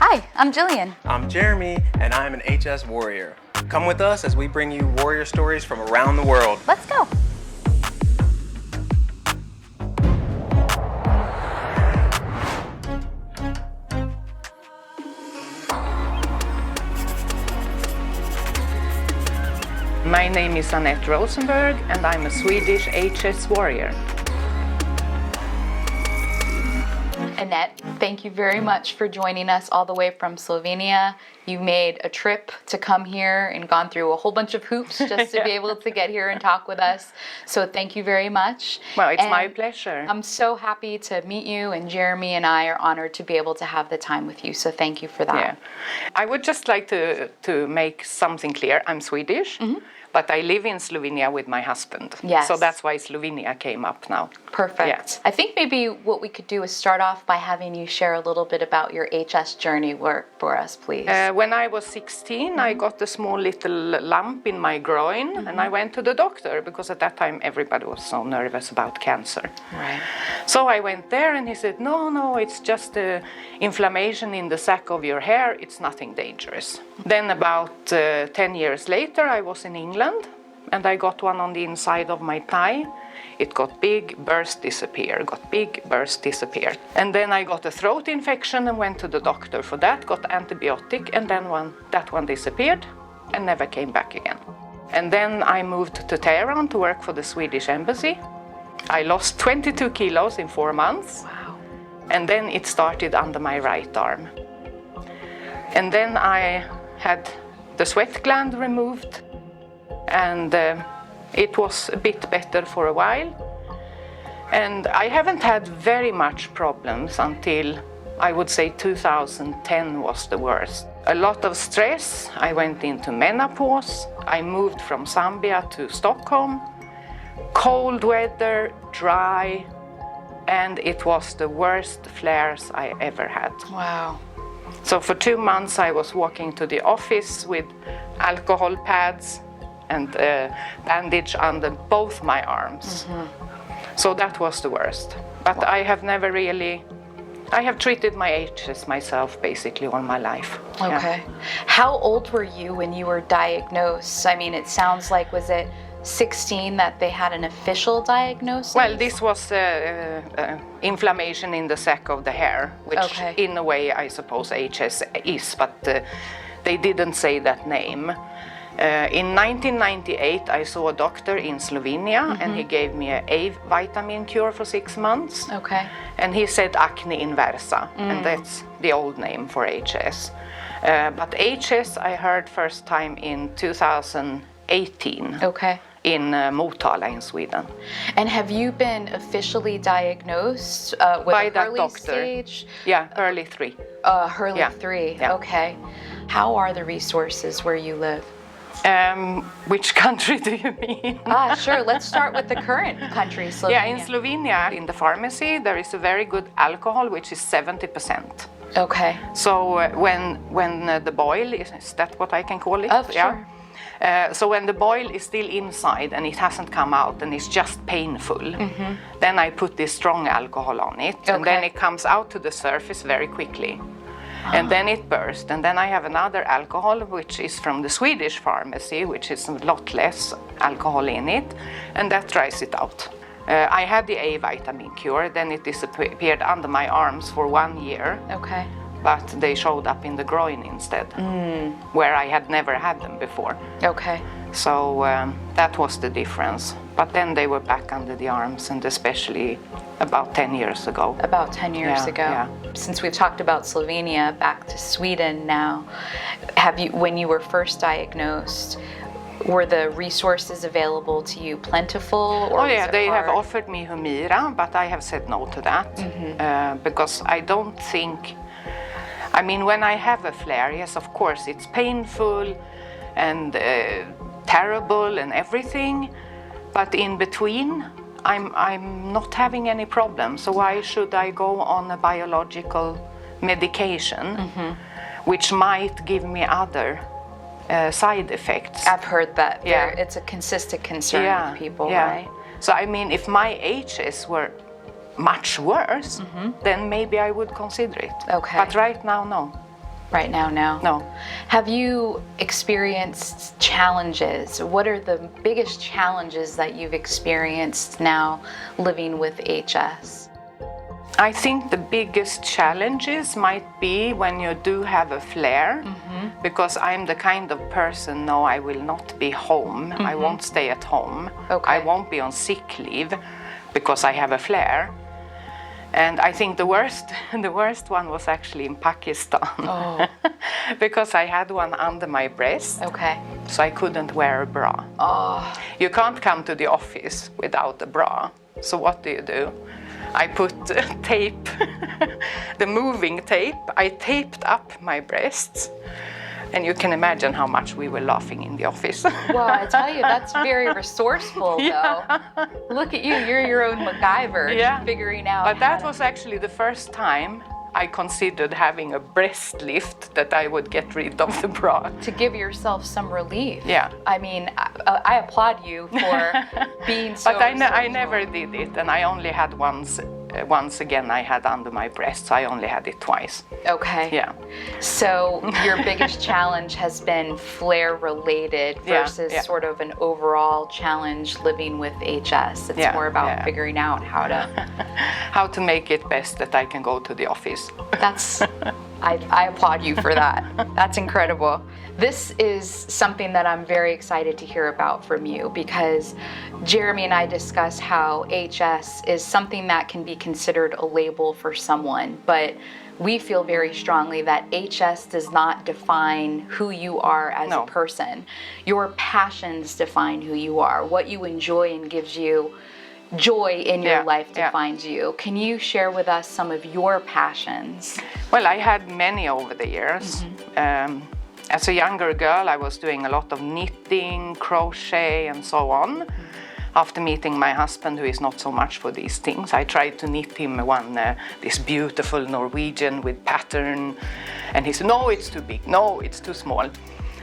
Hi, I'm Jillian. I'm Jeremy, and I'm an HS warrior. Come with us as we bring you warrior stories from around the world. Let's go. My name is Annette Rosenberg, and I'm a Swedish HS warrior. Annette, thank you very much for joining us all the way from Slovenia. You made a trip to come here and gone through a whole bunch of hoops just to be able to get here and talk with us. So thank you very much. Well, it's my pleasure. I'm so happy to meet you, and Jeremy and I are honored to be able to have the time with you. So thank you for that. Yeah. I would just like to make something clear. I'm Swedish. Mm-hmm. But I live in Slovenia with my husband. Yes. So that's why Slovenia came up now. Perfect. Yeah. I think maybe what we could do is start off by having you share a little bit about your HS journey for us, please. When I was 16, I got a small little lump in my groin, and I went to the doctor because at that time everybody was so nervous about cancer. Right. So I went there and he said, no, it's just inflammation in the sac of your hair. It's nothing dangerous. Then about 10 years later, I was in England and I got one on the inside of my thigh. It got big, burst, disappear, got big, burst, disappear. And then I got a throat infection and went to the doctor for that, got antibiotic, and then that one disappeared and never came back again. And then I moved to Tehran to work for the Swedish embassy. I lost 22 kilos in 4 months. Wow. And then it started under my right arm. And then I had the sweat gland removed, and it was a bit better for a while. And I haven't had very much problems until I would say 2010 was the worst. A lot of stress. I went into menopause. I moved from Zambia to Stockholm. Cold weather, dry, and it was the worst flares I ever had. Wow. So for 2 months I was walking to the office with alcohol pads and bandage under both my arms. Mm-hmm. So that was the worst. But I have never really, I have treated my HS myself basically all my life. Okay. Yeah. How old were you when you were diagnosed? I mean, it sounds like, was it 16 that they had an official diagnosis? Well, this was inflammation in the sac of the hair, which in a way I suppose HS is, but they didn't say that name. In 1998 I saw a doctor in Slovenia, and he gave me an A vitamin cure for 6 months. Okay. And he said acne inversa, and that's the old name for HS. But HS I heard first time in 2018. Okay. In Motala in Sweden. And have you been officially diagnosed with by a that Hurley doctor? Stage? Yeah, early 3. Hurley 3, yeah. Okay. How are the resources where you live? Which country do you mean? Sure, let's start with the current country, Slovenia. Yeah, in Slovenia, in the pharmacy, there is a very good alcohol, which is 70%. Okay. So when the boil, is that what I can call it? Sure. So when the boil is still inside and it hasn't come out and it's just painful, then I put this strong alcohol on it, and then it comes out to the surface very quickly. And then it bursts, and then I have another alcohol which is from the Swedish pharmacy, which is a lot less alcohol in it, and that dries it out. I had the A vitamin cure, then it disappeared under my arms for 1 year. Okay. But they showed up in the groin instead, where I had never had them before. Okay. So that was the difference. But then they were back under the arms, and especially about 10 years ago. About 10 years ago. Yeah. Since we've talked about Slovenia, back to Sweden now, when you were first diagnosed, were the resources available to you plentiful? Or they have offered me Humira, but I have said no to that because I don't think. I mean, when I have a flare, yes, of course, it's painful and terrible and everything, but in between, I'm not having any problems. So why should I go on a biological medication, which might give me other side effects? I've heard that. It's a consistent concern with people, right? So I mean, if my HS were much worse, then maybe I would consider it. Okay. But right now, no. Right now, no. No. Have you experienced challenges? What are the biggest challenges that you've experienced now living with HS? I think the biggest challenges might be when you do have a flare, because I'm the kind of person, no, I will not be home. I won't stay at home. Okay. I won't be on sick leave because I have a flare. And I think the worst one was actually in Pakistan. Oh. Because I had one under my breast, Okay. so I couldn't wear a bra. Oh. You can't come to the office without a bra. So what do? I put tape, the moving tape, I taped up my breasts. And you can imagine how much we were laughing in the office. Well, I tell you, that's very resourceful, though. Look at you, you're your own MacGyver, Yeah. figuring out. But that how was actually the first time I considered having a breast lift, that I would get rid of the bra. to give yourself some relief. Yeah. I mean, I applaud you for being so. But I resourceful. never did it, and I only had once. Once again, I had under my breast, so I only had it twice. Okay. Yeah. So your biggest challenge has been flare related Yeah, versus yeah. sort of an overall challenge living with HS. It's Yeah, more about yeah. figuring out how to. How to make it best that I can go to the office. That's, I applaud you for that. That's incredible. This is something that I'm very excited to hear about from you, because Jeremy and I discussed how HS is something that can be considered a label for someone, but we feel very strongly that HS does not define who you are as No. a person. Your passions define who you are. What you enjoy and gives you joy in your Yeah, life yeah. defines you. Can you share with us some of your passions? Well, I had many over the years. As a younger girl, I was doing a lot of knitting, crochet, and so on. After meeting my husband, who is not so much for these things, I tried to knit him this beautiful Norwegian with pattern, and he said, no, it's too big, no, it's too small.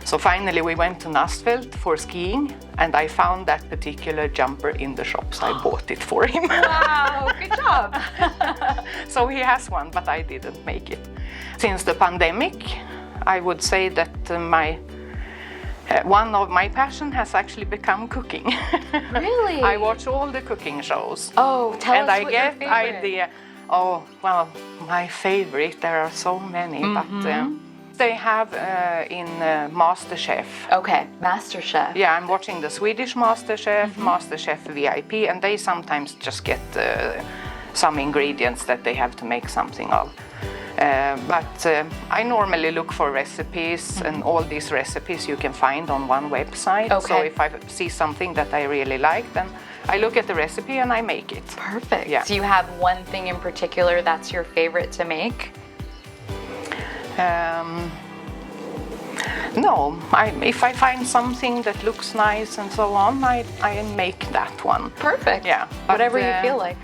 So finally we went to Nasfeld for skiing, and I found that particular jumper in the shops. I bought it for him. Wow, good job. So he has one, but I didn't make it. Since the pandemic, I would say that one of my passion has actually become cooking. Really? I watch all the cooking shows. Oh, tell And us I what get your favorite. idea. Oh, well, my favorite, there are so many, but they have in MasterChef. Okay, MasterChef. Yeah, I'm watching the Swedish MasterChef, MasterChef VIP, and they sometimes just get some ingredients that they have to make something of. But I normally look for recipes, and all these recipes you can find on one website. Okay. So if I see something that I really like, then I look at the recipe and I make it. Perfect. Yeah. Do you have one thing in particular that's your favorite to make? No, if I find something that looks nice and so on, I make that one. Perfect. Yeah, but, Whatever you feel like.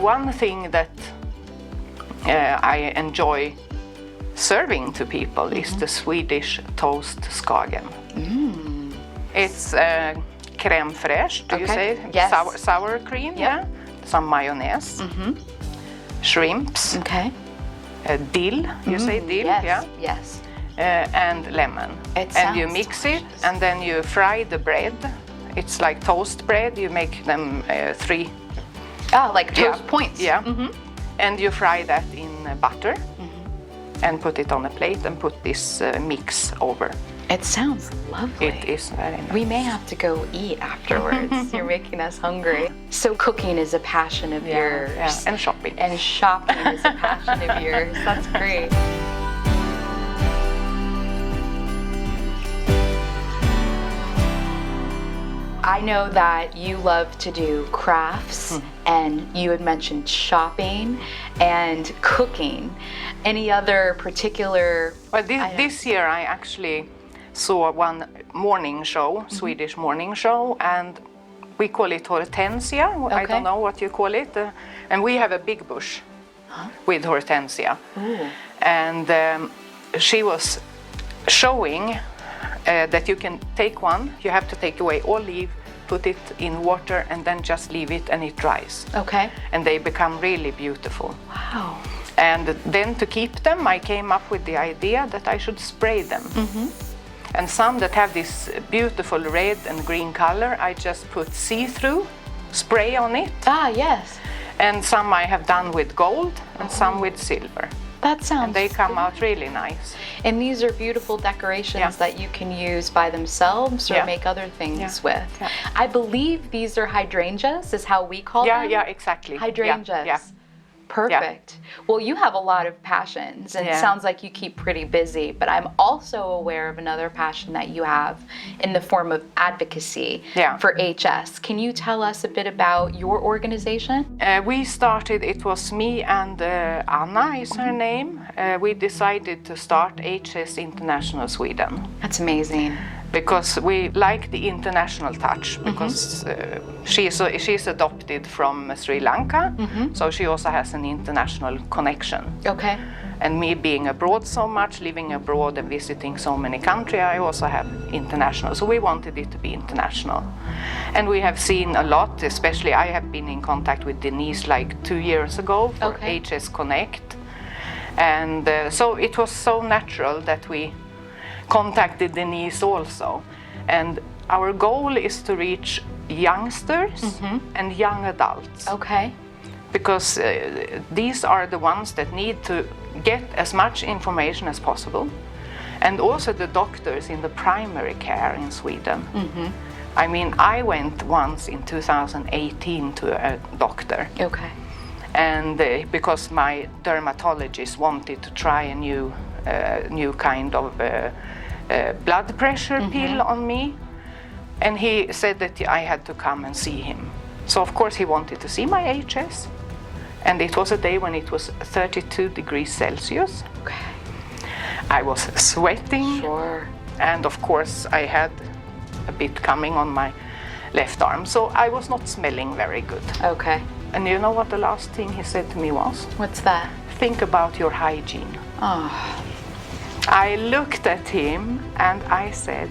One thing that I enjoy serving to people is the Swedish toast skagen. It's crème fraîche, do you Okay. say? Yes. Sour cream, yeah. Some mayonnaise, shrimps, Okay. dill, you say dill, Yes. yeah, Yes. and lemon. It And you sounds mix delicious. it, and then you fry the bread. It's like toast bread. You make them three. Oh, like toast points. Yeah. And you fry that in butter and put it on a plate and put this mix over. It sounds lovely. It is very nice. We may have to go eat afterwards. You're making us hungry. So cooking is a passion of yours. Yeah. And shopping. And shopping is a passion of yours. That's great. I know that you love to do crafts, and you had mentioned shopping and cooking. Any other particular? Well, this year I actually saw one morning show, Swedish morning show, and we call it hortensia. I Okay. don't know what you call it. And we have a big bush. with Hortensia. Ooh. And she was showing that you can take one, you have to take away all leaf, put it in water, and then just leave it and it dries. Okay. And they become really beautiful. Wow. And then to keep them, I came up with the idea that I should spray them. And some that have this beautiful red and green color, I just put see-through spray on it. Ah, yes. And some I have done with gold and some with silver. That sounds And they come good. out really nice. And these are beautiful decorations that you can use by themselves or make other things with. Yeah. I believe these are hydrangeas, is how we call them. Yeah, exactly. Hydrangeas. Yeah. Perfect. Well, you have a lot of passions, and it sounds like you keep pretty busy, but I'm also aware of another passion that you have in the form of advocacy for HS. Can you tell us a bit about your organization? We started, it was me and Anna is her name. We decided to start HS International Sweden. That's amazing. Because we like the international touch, because she's adopted from Sri Lanka, so she also has an international connection. Okay. And me being abroad so much, living abroad and visiting so many countries, I also have international. So we wanted it to be international. And we have seen a lot, especially I have been in contact with Denise like 2 years ago for HS Connect. And so it was so natural that we contacted Denise also. And our goal is to reach youngsters and young adults. Okay. Because these are the ones that need to get as much information as possible. And also the doctors in the primary care in Sweden. I mean, I went once in 2018 to a doctor. Okay. And because my dermatologist wanted to try a new kind of blood pressure pill on me, and he said that I had to come and see him. So of course he wanted to see my HS, and it was a day when it was 32 degrees Celsius. Okay. I was sweating, Sure. and of course I had a bit coming on my left arm, so I was not smelling very good. Okay. And you know what the last thing he said to me was? What's that? Think about your hygiene. Oh. I looked at him and I said,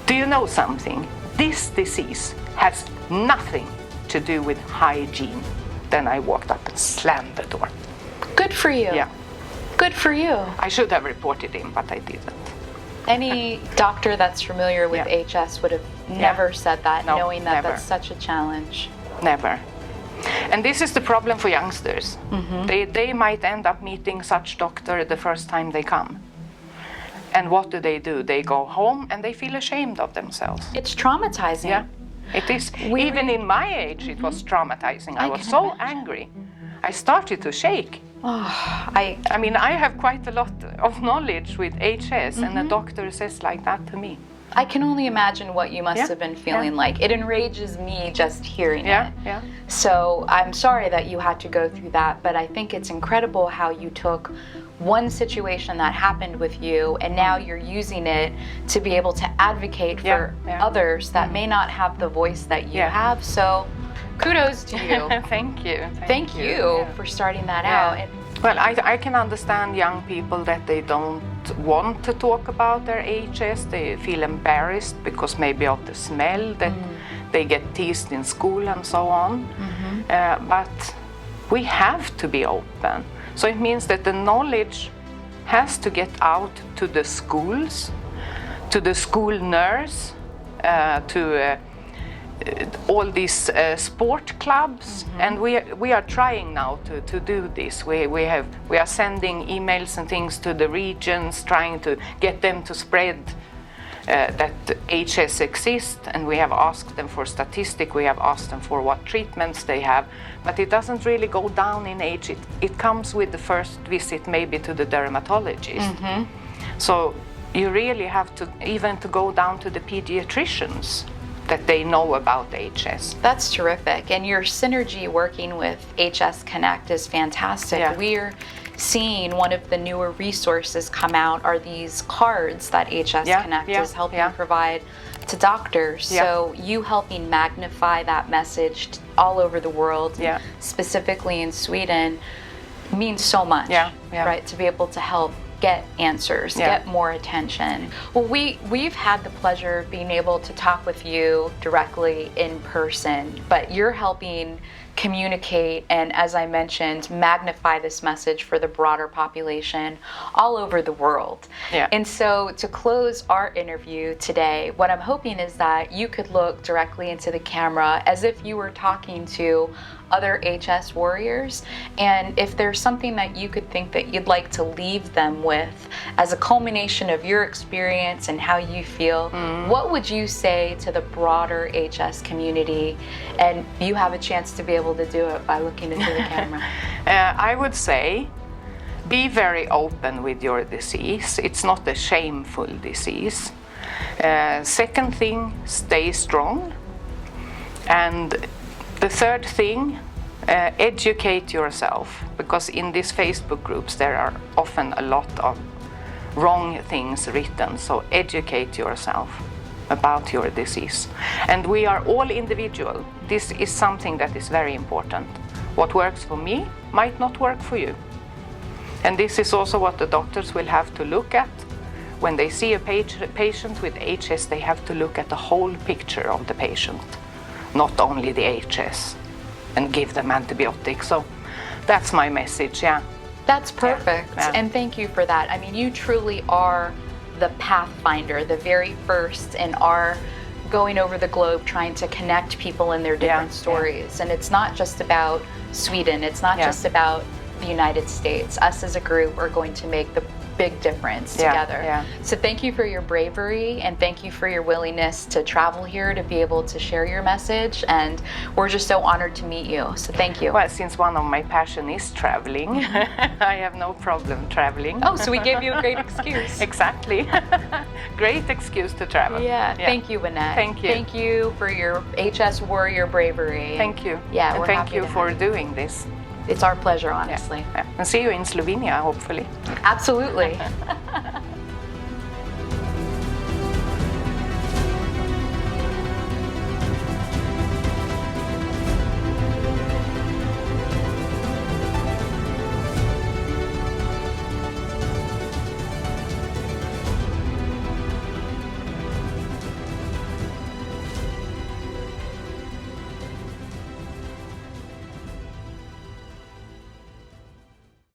do you know something? This disease has nothing to do with hygiene. Then I walked up and slammed the door. Good for you. Yeah. Good for you. I should have reported him, but I didn't. Any doctor that's familiar with HS would have never said that, No, knowing that never. that's such a challenge. Never. And this is the problem for youngsters. They might end up meeting such doctor the first time they come. And what do? They go home and they feel ashamed of themselves. It's traumatizing. Yeah, it is. Even in my age, it was traumatizing. I was can so imagine. angry. I started to shake. Oh, I mean, I have quite a lot of knowledge with HS, and the doctor says like that to me. I can only imagine what you must Yeah, have been feeling like. It enrages me just hearing it. Yeah. So I'm sorry that you had to go through that, but I think it's incredible how you took one situation that happened with you and now you're using it to be able to advocate for others that may not have the voice that you have. So kudos to you. Thank you. Thank you for starting that out. And well, I can understand young people that they don't want to talk about their HS. They feel embarrassed because maybe of the smell that they get teased in school and so on. But we have to be open. So it means that the knowledge has to get out to the schools, to the school nurse, to all these sport clubs, and we are trying now to do this. We are sending emails and things to the regions, trying to get them to spread that HS exists, and we have asked them for statistics, we have asked them for what treatments they have, but it doesn't really go down in age. It comes with the first visit maybe to the dermatologist. So you really have to even to go down to the pediatricians that they know about HS. that's terrific. And your synergy working with HS Connect is fantastic. Yeah. We're seeing one of the newer resources come out are these cards that HS Connect is helping provide to doctors. Yeah. So you helping magnify that message all over the world, Yeah. specifically in Sweden, means so much, Yeah, yeah. right? To be able to help get answers, Yeah. get more attention. Well, we've had the pleasure of being able to talk with you directly in person, but you're helping communicate and, as I mentioned, magnify this message for the broader population all over the world. Yeah. And so to close our interview today, what I'm hoping is that you could look directly into the camera as if you were talking to other HS warriors, and if there's something that you could think that you'd like to leave them with as a culmination of your experience and how you feel, what would you say to the broader HS community? And you have a chance to be able to do it by looking into the camera. I would say be very open with your disease. It's not a shameful disease. Second thing, stay strong. And the third thing, educate yourself, because in these Facebook groups there are often a lot of wrong things written. So educate yourself about your disease. And we are all individual. This is something that is very important. What works for me might not work for you. And this is also what the doctors will have to look at. When they see a patient with HS, they have to look at the whole picture of the patient, not only the HS, and give them antibiotics. So that's my message, yeah. That's perfect. Yeah. And thank you for that. I mean, you truly are the pathfinder, the very first in our going over the globe trying to connect people in their different stories. And it's not just about Sweden, it's not just about the United States. Us as a group are going to make the big difference together. Yeah. So thank you for your bravery, and thank you for your willingness to travel here to be able to share your message, and we're just so honored to meet you. So thank you. Well, since one of my passion is traveling, I have no problem traveling. Oh, so we gave you a great excuse. Exactly. Great excuse to travel. Yeah. Thank you, Annette. Thank you. Thank you for your HS warrior bravery. Thank you. Yeah, and we're thank happy you to for have doing this. It's our pleasure, honestly. Yeah. And see you in Slovenia, hopefully. Absolutely.